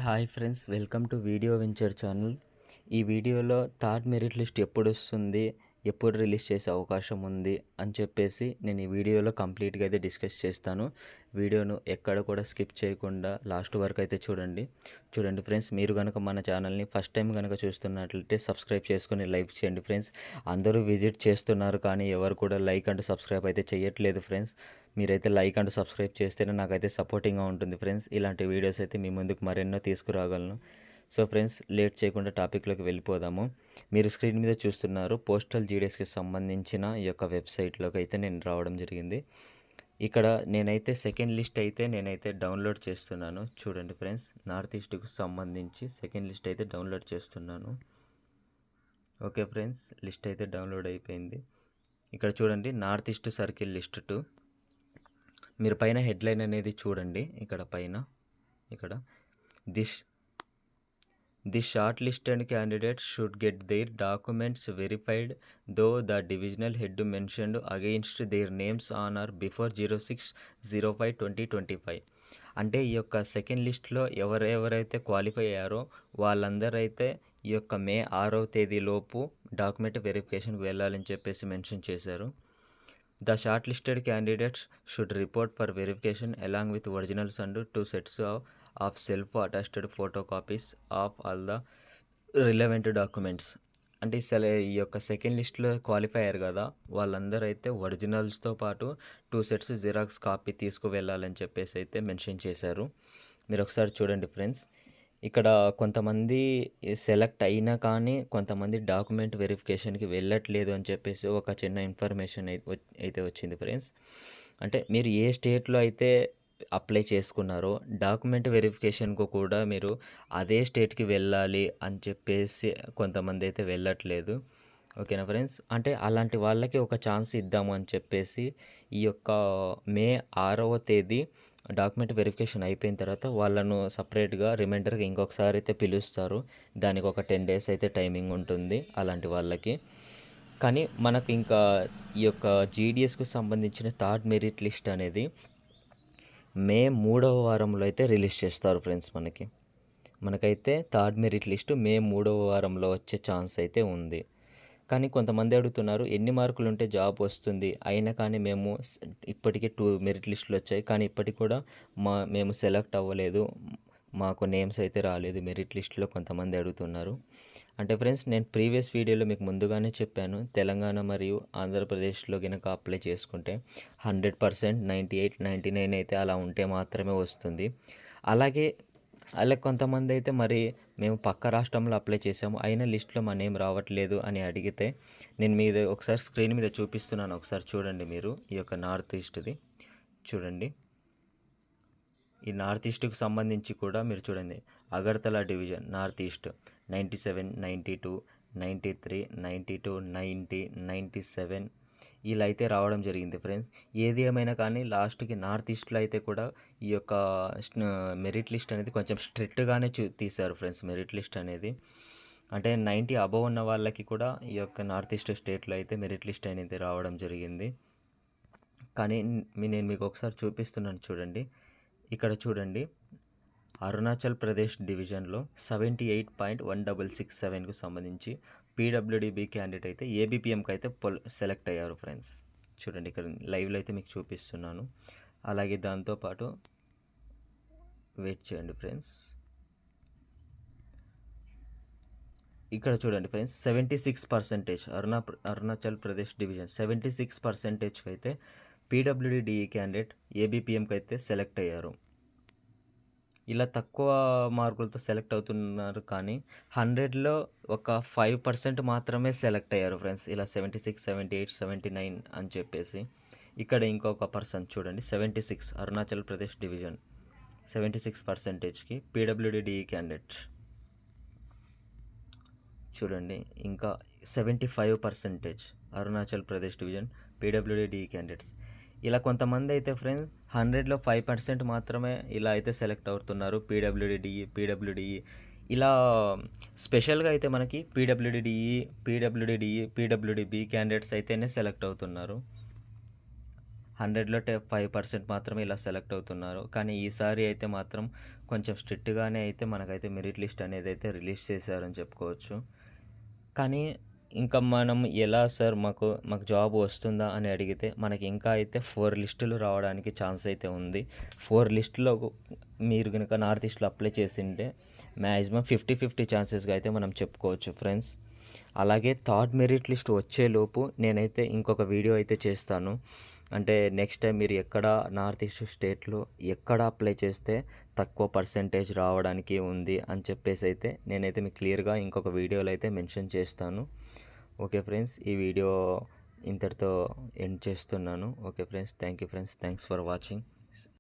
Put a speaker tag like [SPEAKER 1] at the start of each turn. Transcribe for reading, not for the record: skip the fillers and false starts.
[SPEAKER 1] Hi friends, welcome to video venture channel. ఈ వీడియోలో third merit list ఎప్పుడు వస్తుంది, ఎప్పుడు రిలీజ్ చేసే అవకాశం ఉంది అని చెప్పేసి నేను ఈ వీడియోలో కంప్లీట్గా అయితే డిస్కస్ చేస్తాను. వీడియోను ఎక్కడ కూడా స్కిప్ చేయకుండా లాస్ట్ వరకు అయితే చూడండి ఫ్రెండ్స్. మీరు కనుక మన ఛానల్ని ఫస్ట్ టైం కనుక చూస్తున్నట్లయితే సబ్స్క్రైబ్ చేసుకొని లైక్ చేయండి ఫ్రెండ్స్. అందరూ విజిట్ చేస్తున్నారు కానీ ఎవరు కూడా లైక్ అండ్ సబ్స్క్రైబ్ అయితే చేయట్లేదు ఫ్రెండ్స్. మీరైతే లైక్ అండ్ సబ్స్క్రైబ్ చేస్తేనే నాకైతే సపోర్టింగ్గా ఉంటుంది ఫ్రెండ్స్. ఇలాంటి వీడియోస్ అయితే మీ ముందుకు మరెన్నో తీసుకురాగలను. సో ఫ్రెండ్స్, లేట్ చేయకుండా టాపిక్లోకి వెళ్ళిపోదాము. మీరు స్క్రీన్ మీద చూస్తున్నారు పోస్టల్ జీడిఎస్కి సంబంధించిన ఈ యొక్క వెబ్సైట్లోకి అయితే నేను రావడం జరిగింది. ఇక్కడ నేనైతే సెకండ్ లిస్ట్ అయితే నేనైతే డౌన్లోడ్ చేస్తున్నాను. చూడండి ఫ్రెండ్స్, నార్త్ ఈస్ట్కు సంబంధించి సెకండ్ లిస్ట్ అయితే డౌన్లోడ్ చేస్తున్నాను. ఓకే ఫ్రెండ్స్, లిస్ట్ అయితే డౌన్లోడ్ అయిపోయింది. ఇక్కడ చూడండి, నార్త్ ఈస్ట్ సర్కిల్ లిస్ట్ 2. మీరు పైన హెడ్లైన్ అనేది చూడండి. ఇక్కడ the short listed candidates should get their documents verified though the divisional head mentioned against their names on or before 06/05/2025. అంటే ఈ యొక్క సెకండ్ లిస్ట్లో ఎవరైతే క్వాలిఫై అయ్యారో వాళ్ళందరూ అయితే ఈ యొక్క మే 6వ తేదీలోపు డాక్యుమెంట్ వెరిఫికేషన్కి వెళ్ళాలని చెప్పేసి మెన్షన్ చేశారు. The shortlisted candidates should report for verification along with originals and 2 sets of self-attested photocopies of all the relevant documents. అంటే ఈ యొక్క సెకండ్ లిస్ట్లో క్వాలిఫై అయ్యారు కదా, వాళ్ళందరూ అయితే ఒరిజినల్స్తో పాటు 2 సెట్స్ జిరాక్స్ కాపీ తీసుకువెళ్ళాలని చెప్పేసి అయితే మెన్షన్ చేశారు. మీరు ఒకసారి చూడండి ఫ్రెండ్స్. ఇక్కడ కొంతమంది సెలెక్ట్ అయినా కానీ కొంతమంది డాక్యుమెంట్ వెరిఫికేషన్కి వెళ్ళట్లేదు అని చెప్పేసి ఒక చిన్న ఇన్ఫర్మేషన్ అయితే వచ్చింది ఫ్రెండ్స్. అంటే మీరు ఏ స్టేట్లో అయితే అప్లై చేసుకున్నారో డాక్యుమెంట్ వెరిఫికేషన్కు కూడా మీరు అదే స్టేట్కి వెళ్ళాలి అని చెప్పేసి కొంతమంది అయితే వెళ్ళట్లేదు. ఓకేనా ఫ్రెండ్స్. అంటే అలాంటి వాళ్ళకి ఒక ఛాన్స్ ఇద్దాము అని చెప్పేసి ఈ యొక్క మే 6వ తేదీ డాక్యుమెంట్ వెరిఫికేషన్ అయిపోయిన తర్వాత వాళ్ళను సపరేట్గా రిమైండర్గా ఇంకొకసారి అయితే పిలుస్తారు. దానికి ఒక 10 days అయితే టైమింగ్ ఉంటుంది అలాంటి వాళ్ళకి. కానీ మనకు ఇంకా ఈ యొక్క జీడిఎస్కు సంబంధించిన థర్డ్ మెరిట్ లిస్ట్ అనేది మే 3వ వారంలో అయితే రిలీజ్ చేస్తారు ఫ్రెండ్స్. మనకైతే థర్డ్ మెరిట్ లిస్ట్ మే 3వ వారంలో వచ్చే ఛాన్స్ అయితే ఉంది. కానీ కొంతమంది అడుగుతున్నారు, ఎన్ని మార్కులు ఉంటే జాబ్ వస్తుంది, అయినా కానీ మేము ఇప్పటికే 2 మెరిట్ లిస్టులు వచ్చాయి కానీ ఇప్పటికి కూడా మేము సెలెక్ట్ అవ్వలేదు, మాకు నేమ్స్ అయితే రాలేదు మెరిట్ లిస్టులో కొంతమంది అడుగుతున్నారు. అంటే ఫ్రెండ్స్, నేను ప్రీవియస్ వీడియోలో మీకు ముందుగానే చెప్పాను, తెలంగాణ మరియు ఆంధ్రప్రదేశ్లో కనుక అప్లై చేసుకుంటే 100%, 98, 99 అయితే అలా ఉంటే మాత్రమే వస్తుంది. అలా కొంతమంది అయితే మరి మేము పక్క రాష్ట్రంలో అప్లై చేసాము అయినా లిస్ట్లో మా నేమ్ రావట్లేదు అని అడిగితే నేను మీద ఒకసారి స్క్రీన్ మీద చూపిస్తున్నాను. ఒకసారి చూడండి మీరు. ఈ యొక్క నార్త్ ఈస్ట్ది చూడండి. ఈ నార్త్ ఈస్ట్కి సంబంధించి కూడా మీరు చూడండి. అగర్తలా డివిజన్ నార్త్ ఈస్ట్ 97, 92, 93, 92, 90, 97 ఇలా అయితే రావడం జరిగింది ఫ్రెండ్స్. ఏది ఏమైనా కానీ లాస్ట్కి నార్త్ ఈస్ట్లో అయితే కూడా ఈ యొక్క మెరిట్ లిస్ట్ అనేది కొంచెం స్ట్రిక్ట్గానే తీశారు ఫ్రెండ్స్. మెరిట్ లిస్ట్ అనేది అంటే 90 అబవ్ ఉన్న వాళ్ళకి కూడా ఈ యొక్క నార్త్ ఈస్ట్ స్టేట్లో అయితే మెరిట్ లిస్ట్ అనేది రావడం జరిగింది. కానీ నేను మీకు ఒకసారి చూపిస్తున్నాను చూడండి. ఇక్కడ చూడండి, అరుణాచల్ ప్రదేశ్ డివిజన్లో 78.1667కు సంబంధించి పీడబ్ల్యూడీబీ క్యాండిడేట్ అయితే ఏబిపిఎంకి అయితే సెలెక్ట్ అయ్యారు ఫ్రెండ్స్. చూడండి, ఇక్కడ లైవ్లో అయితే మీకు చూపిస్తున్నాను. అలాగే దాంతోపాటు వెయిట్ చేయండి ఫ్రెండ్స్. ఇక్కడ చూడండి ఫ్రెండ్స్, 76% అరుణాచల్ ప్రదేశ్ డివిజన్ 76%కి అయితే పీడబ్ల్యూడీఈ క్యాండిడేట్ ఏబిపిఎంకి అయితే సెలెక్ట్ అయ్యారు. ఇలా తక్కువ మార్కులతో సెలెక్ట్ అవుతున్నారు కానీ 100లో ఒక 5% మాత్రమే సెలెక్ట్ అయ్యారు ఫ్రెండ్స్. ఇలా 76, 78, 79 అని చెప్పేసి. ఇక్కడ ఇంకొక పర్సన్ చూడండి, 76 అరుణాచల్ ప్రదేశ్ డివిజన్ 76%కి పీడబ్ల్యూడీఈ క్యాండిడేట్ చూడండి. ఇంకా 75% అరుణాచల్ ప్రదేశ్ డివిజన్ పీడబ్ల్యూడీఈ క్యాండిడేట్స్. ఇలా కొంతమంది అయితే ఫ్రెండ్స్ 100లో 5% మాత్రమే ఇలా అయితే సెలెక్ట్ అవుతున్నారు. పీడబ్ల్యూడీఈ ఇలా స్పెషల్గా అయితే మనకి పీడబ్ల్యూడీబీ క్యాండిడేట్స్ అయితేనే సెలెక్ట్ అవుతున్నారు. 100లో 5% మాత్రమే ఇలా సెలెక్ట్ అవుతున్నారు. కానీ ఈసారి అయితే మాత్రం కొంచెం స్ట్రిక్ట్‌గానే అయితే మనకైతే మెరిట్ లిస్ట్ అనేదైతే రిలీజ్ చేశారని చెప్పుకోవచ్చు. కానీ ఇంకా మనం ఎలా సార్ మాకు జాబ్ వస్తుందా అని అడిగితే మనకి ఇంకా అయితే 4 లిస్టులు రావడానికి ఛాన్స్ అయితే ఉంది. 4 లిస్టులో మీరు గనుక నార్త్ ఈస్ట్‌లో అప్లై చేసుంటే మ్యాక్సిమం 50-50 ఛాన్సెస్‌గా అయితే మనం చెప్పుకోవచ్చు ఫ్రెండ్స్. అలాగే థర్డ్ మెరిట్ లిస్ట్ వచ్చేలోపు నేనైతే ఇంకొక వీడియో అయితే చేస్తాను. అంటే నెక్స్ట్ టైం మీరు ఎక్కడ నార్త్ ఈస్ట్ స్టేట్‌లో ఎక్కడ అప్లై చేస్తే తక్కువ పర్సెంటేజ్ రావడానికి ఉంది అని చెప్పేసి అయితే నేనైతే మీకు క్లియర్‌గా ఇంకొక వీడియోలో అయితే మెన్షన్ చేస్తాను. ఓకే ఫ్రెండ్స్, ఈ వీడియో ఇంతటితో ఎండ్ చేస్తున్నాను. Okay friends, thank you friends, thanks for watching.